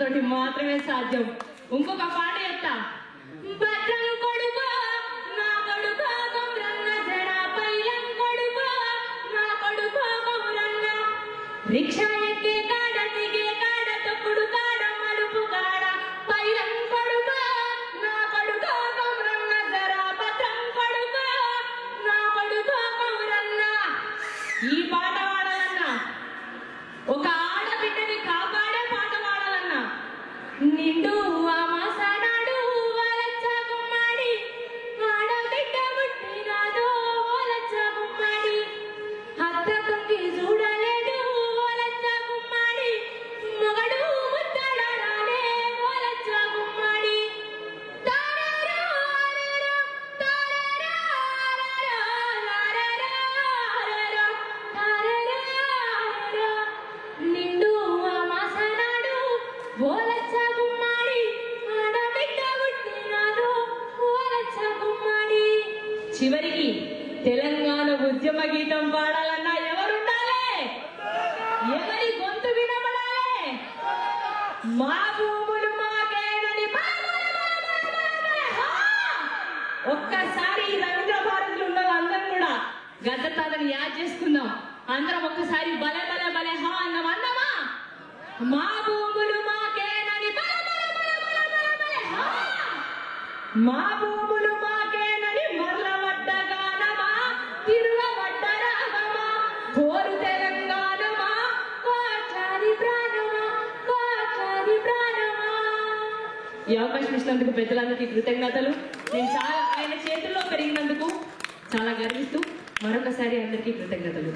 తోటి మాత్రమే సాధ్యం. ఇంకొక పాట చెప్తా. భద్రం కొడుకో నా కొడుకో గౌరన్న జడ పైలం కొడుకో నా కొడుకో గౌరన్న రిక్షా ఎక్కే కాడ దిగే కాడ తప్పుడు కాడ మలుపు కాడ పైలం కొడుకో నా కొడుకో గౌరన్న జడ భద్రం కొడుకో నా కొడుకో గౌరన్న. ఈ పాట పాడాలన్నా, ఒక ఆడబిడ్డని కాపాడే పాట పాడాలన్నా, నిండు అమాసానాడు వలచ్చ గుమ్మాడి ఆడబిడ్డ పుట్టినాదో వలచ్చ గుమ్మాడి అత్త తొంగి చూడలేదు వలచ్చ గుమ్మాడి మొగడు ముద్దడాడే వలచ్చ గుమ్మాడి. నిండు అమాసనాడు వలచ్చ గుమ్మాడి ఆడబిడ్డ పుట్టినాదో వలచ్చ గుమ్మాడి. చివరికి తెలంగాణ ఉద్యమ గీతం పాడాలన్నా ఎవరుండాలి? ఎవరి గొంతు వినబడాలి? మా భూములు మాకేనని ఒక్కసారి రవీంద్ర భారతిలో ఉన్న అందరం కూడా గద్దతాతని యాద్ చేసుకుందాం. అందరం ఒక్కసారి బలే బలే బలే హా అన్నాం. అన్నామా? మా భూములు మాకేనని మా భూములు మాకేనని మరలవడ్డ గానమా తిరుగవడ్డ రాగమా కోరు తెలంగాణమా కోట్లాది ప్రాణమా కోట్లాది ప్రాణమా. ఈ అవకాశం ఇచ్చినందుకు పెద్దలందరికీ కృతజ్ఞతలు. నేను చాలా ఆయన చేతుల్లో పెరిగినందుకు చాలా గర్విస్తూ మరొకసారి అందరికీ కృతజ్ఞతలు.